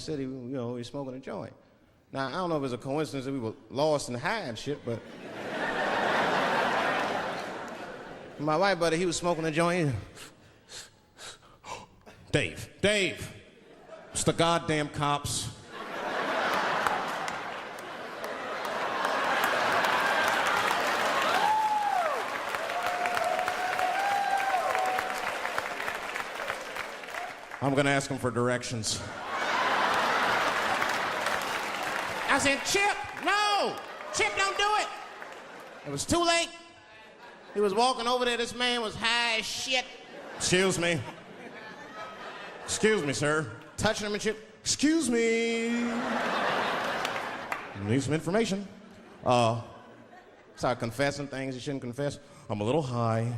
said he was smoking a joint. Now, I don't know if it's a coincidence that we were lost and high and shit, but... my white buddy, he was smoking a joint. Dave, it's the goddamn cops. I'm gonna ask him for directions. I said, Chip, no! Chip, don't do it! It was too late. He was walking over there, this man was high as shit. Excuse me, sir. Touching him and Chip. Excuse me. Need some information. Start confessing things you shouldn't confess. I'm a little high.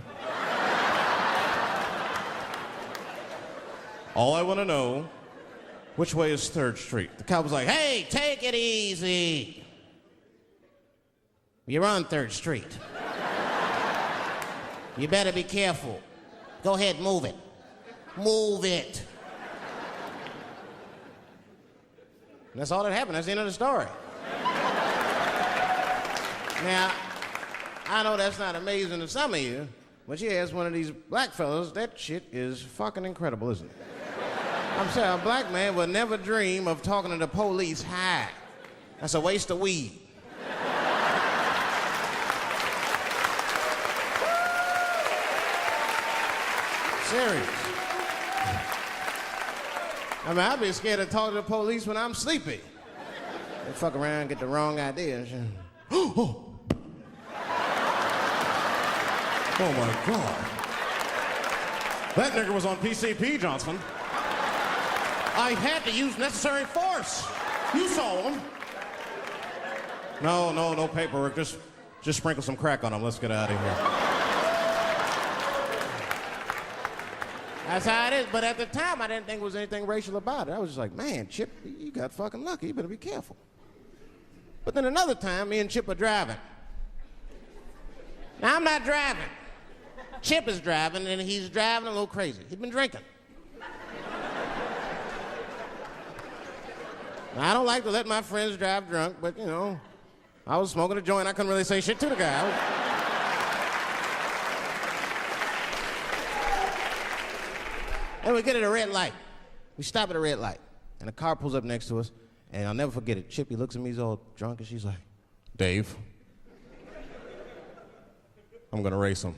All I want to know, which way is 3rd Street? The cop was like, hey, take it easy. You're on 3rd Street. You better be careful. Go ahead, move it. Move it. And that's all that happened. That's the end of the story. Now, I know that's not amazing to some of you, but you ask one of these black fellas, that shit is fucking incredible, isn't it? I'm saying a black man would never dream of talking to the police high. That's a waste of weed. Serious. I mean, I'd be scared to talk to the police when I'm sleepy. They fuck around and get the wrong idea and shit. Oh my God. That nigger was on PCP, Johnson. I had to use necessary force. You saw him. No paperwork. Just sprinkle some crack on him. Let's get out of here. That's how it is. But at the time, I didn't think there was anything racial about it. I was just like, man, Chip, you got fucking lucky. You better be careful. But then another time, me and Chip are driving. Now, I'm not driving. Chip is driving, and he's driving a little crazy. He's been drinking. Now, I don't like to let my friends drive drunk, but, I was smoking a joint. I couldn't really say shit to the guy. And we get at a red light. We stop at a red light, and a car pulls up next to us, and I'll never forget it. Chippy looks at me, he's all drunk, and she's like, Dave, I'm gonna race him.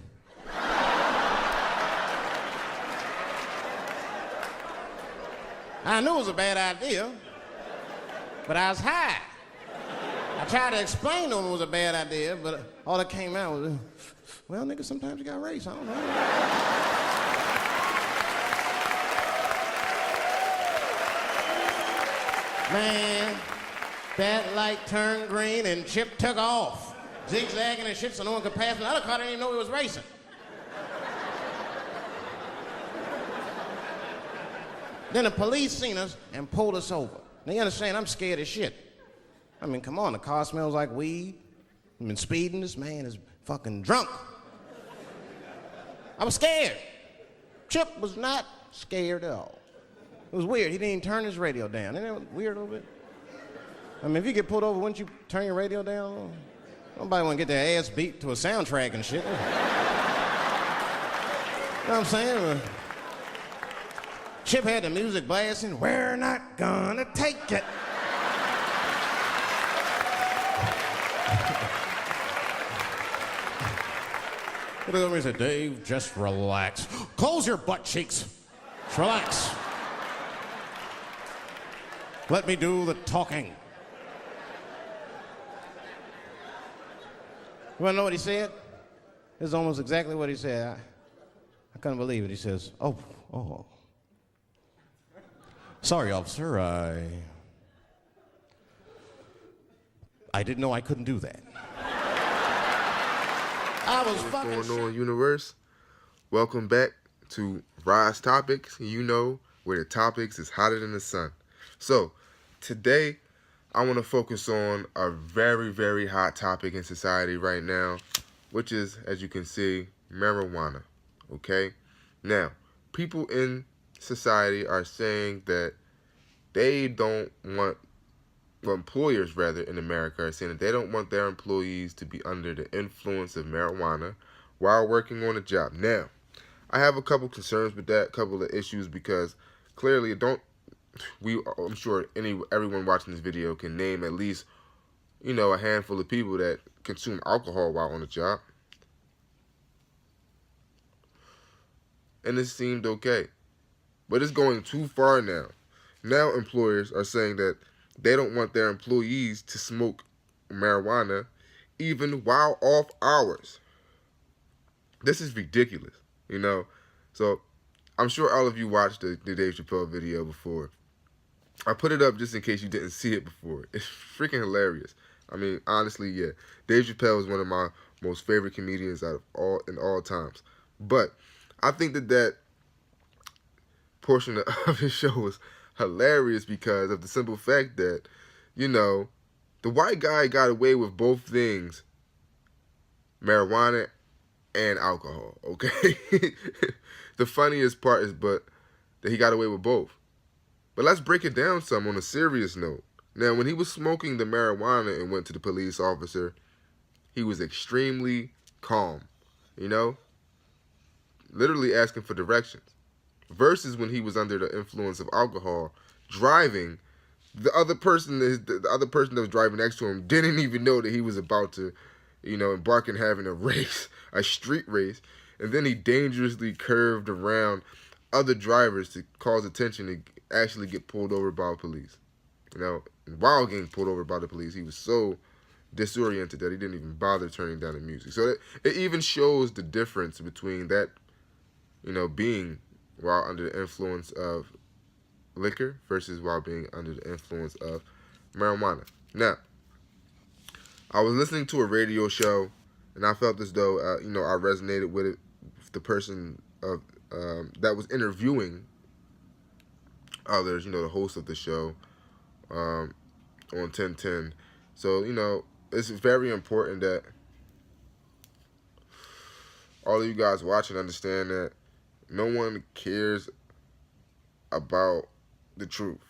I knew it was a bad idea, but I was high. I tried to explain to him it was a bad idea, but all that came out was, well, nigga, sometimes you gotta race, I don't know. Man, that light turned green and Chip took off, zigzagging and shit so no one could pass me. The other car didn't even know he was racing. Then the police seen us and pulled us over. Now, you understand, I'm scared as shit. I mean, come on, the car smells like weed. I've been speeding, this man is fucking drunk. I was scared. Chip was not scared at all. It was weird, he didn't even turn his radio down. Isn't that weird a little bit? I mean, if you get pulled over, wouldn't you turn your radio down? Nobody want to get their ass beat to a soundtrack and shit. You know what I'm saying? Chip had the music blasting. We're not gonna take it. He looked at me and said, Dave, just relax. Close your butt cheeks. Just relax. Let me do the talking. You wanna know what he said? This is almost exactly what he said. I couldn't believe it. He says, oh. Sorry, officer, I didn't know I couldn't do that. I was fucking What's going on, universe? Welcome back to Rise Topics. You know where the topics is hotter than the sun. So, today, I want to focus on a very, very hot topic in society right now, which is, as you can see, marijuana, okay? Now, people in society are saying that they don't want, well, employers rather in America are saying that they don't want their employees to be under the influence of marijuana while working on a job. Now, I have a couple concerns with that, couple of issues, because clearly I'm sure everyone watching this video can name at least, a handful of people that consume alcohol while on the job. And it seemed okay. But it's going too far now. Now employers are saying that they don't want their employees to smoke marijuana even while off hours. This is ridiculous, So I'm sure all of you watched the Dave Chappelle video before. I put it up just in case you didn't see it before. It's freaking hilarious. I mean, honestly, yeah. Dave Chappelle is one of my most favorite comedians in all times. But I think that portion of his show was hilarious because of the simple fact that, the white guy got away with both things, marijuana and alcohol, okay? The funniest part is that he got away with both. But let's break it down some on a serious note. Now, when he was smoking the marijuana and went to the police officer, he was extremely calm, literally asking for directions. Versus when he was under the influence of alcohol, driving, the other person that was driving next to him didn't even know that he was about to, embark in having a race, a street race, and then he dangerously curved around other drivers to cause attention to actually get pulled over by police. While getting pulled over by the police, he was so disoriented that he didn't even bother turning down the music. So it even shows the difference between that, being while under the influence of liquor versus while being under the influence of marijuana. Now, I was listening to a radio show, and I felt as though, I resonated with it, with the person that was interviewing others, the host of the show on 1010. So, it's very important that all of you guys watching understand that no one cares about the truth.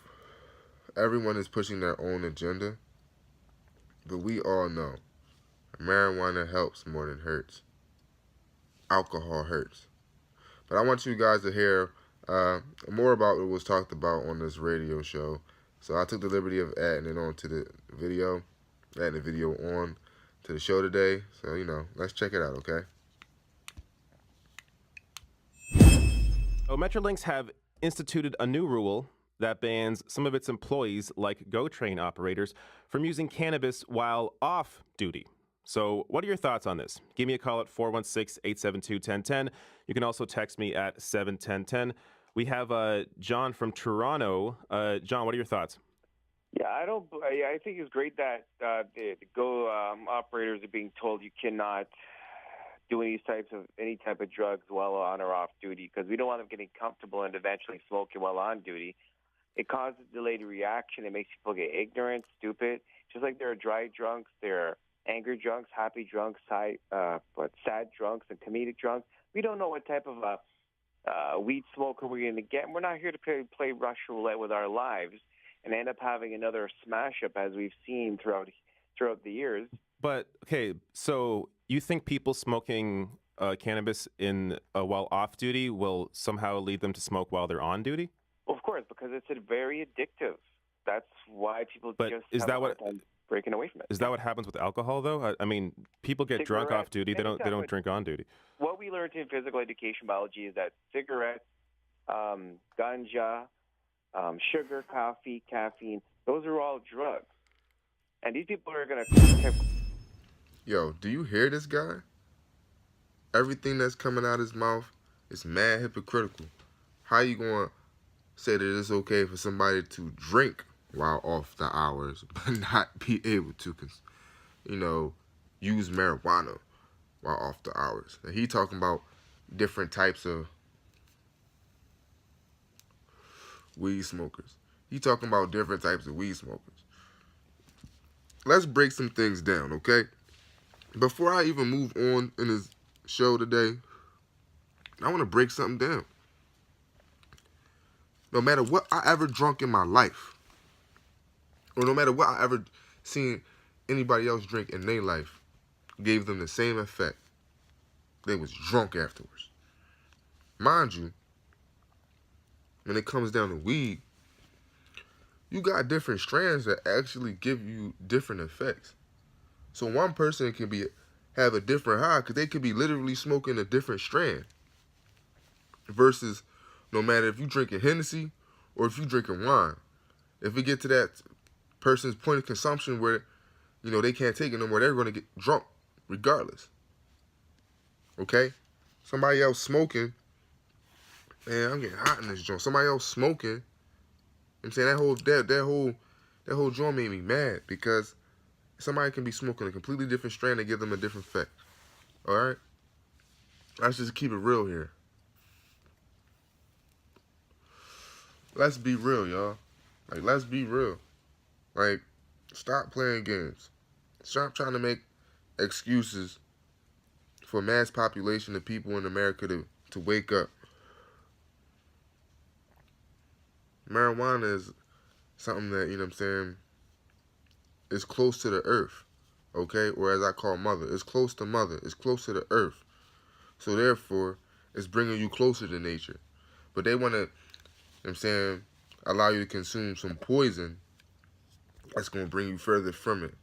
Everyone is pushing their own agenda, but we all know marijuana helps more than hurts. Alcohol hurts. But I want you guys to hear more about what was talked about on this radio show. So I took the liberty of adding it on to the video, on to the show today. So, let's check it out, okay? Metrolinx have instituted a new rule that bans some of its employees, like GO train operators, from using cannabis while off duty. So what are your thoughts on this? Give me a call at 416-872-1010. You can also text me at 71010. We have John from Toronto. John, what are your thoughts? Yeah, I think it's great that the GO operators are being told you cannot do any type of drugs while on or off duty, because we don't want them getting comfortable and eventually smoking while on duty. It causes delayed reaction. It makes people get ignorant, stupid. Just like there are dry drunks, there are anger drunks, happy drunks, sad drunks, and comedic drunks. We don't know what type of weed smoker we're going to get. And we're not here to play Russian roulette with our lives and end up having another smash up as we've seen throughout the years. But okay, so you think people smoking cannabis while off duty will somehow lead them to smoke while they're on duty? Of course, because it's very addictive. That's why people but just is have that a hard what time breaking away from it. Is that what happens with alcohol, though? I mean, people get drunk off duty. They don't drink on duty. What we learned in physical education biology is that cigarettes, ganja, sugar, coffee, caffeine, those are all drugs. And these people are going to... Yo, do you hear this guy? Everything that's coming out of his mouth is mad hypocritical. How you going to say that it's okay for somebody to drink while off the hours, but not be able to, use marijuana while off the hours? And he talking about different types of weed smokers. He talking about different types of weed smokers. Let's break some things down, okay? Before I even move on in this show today, I want to break something down. No matter what I ever drunk in my life, or no matter what I ever seen anybody else drink in their life, gave them the same effect. They was drunk afterwards. Mind you, when it comes down to weed, you got different strands that actually give you different effects. So one person can have a different high because they could be literally smoking a different strand. Versus no matter if you drinking Hennessy or if you drinking wine, if we get to that person's point of consumption where, they can't take it no more, they're going to get drunk regardless. Okay? Somebody else smoking, man, I'm getting hot in this joint. Somebody else smoking, I'm saying that whole joint made me mad because somebody can be smoking a completely different strand and give them a different effect. All right? Let's just keep it real here. Let's be real, y'all. Like, let's be real. Like, stop playing games. Stop trying to make excuses for mass population of people in America to wake up. Marijuana is something that, is close to the earth, okay? Or as I call mother, it's close to mother. It's close to the earth. So therefore, it's bringing you closer to nature. But they want to, allow you to consume some poison that's going to bring you further from it.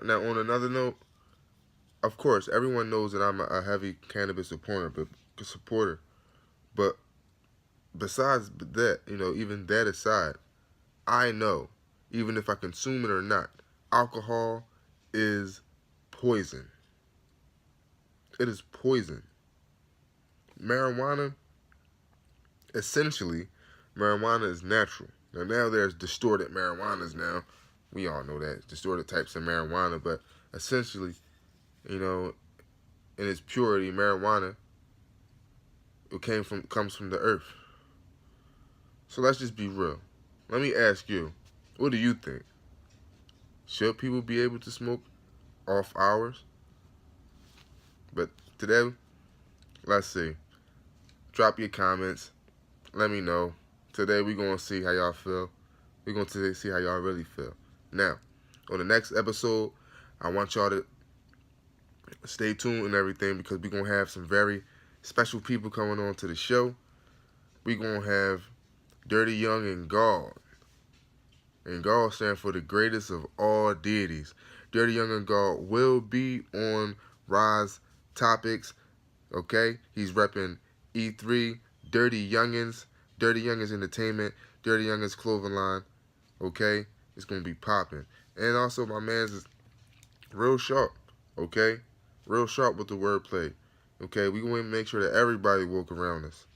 Now, on another note, of course, everyone knows that I'm a heavy cannabis supporter. But besides that, even that aside, I know, even if I consume it or not, alcohol is poison. It is poison. Marijuana, essentially, marijuana is natural. Now there's distorted marijuanas now. We all know that. Distorted types of marijuana. But essentially, in its purity, marijuana, comes from the earth. So let's just be real. Let me ask you, what do you think? Should people be able to smoke off hours? But today, let's see. Drop your comments. Let me know. Today we're going to see how y'all feel. We're going to see how y'all really feel. Now, on the next episode, I want y'all to stay tuned and everything because we're going to have some very special people coming on to the show. We're going to have Dirty Young and God. And God stands for the greatest of all deities. Dirty Young and God will be on Rise Topics. Okay? He's repping E3, Dirty Youngins Entertainment, Dirty Youngins Clothing Line. Okay? It's going to be popping. And also, my man's is real sharp. Okay? Real sharp with the wordplay. Okay? We're going to make sure that everybody woke around us.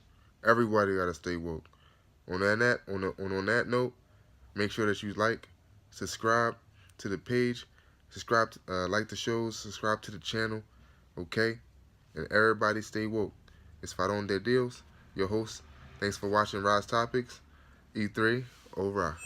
Everybody got to stay woke. On that note, make sure that you subscribe to the page, like the shows, subscribe to the channel, okay? And everybody stay woke. It's Faron De Deals, your host. Thanks for watching Rise Topics. E3, over.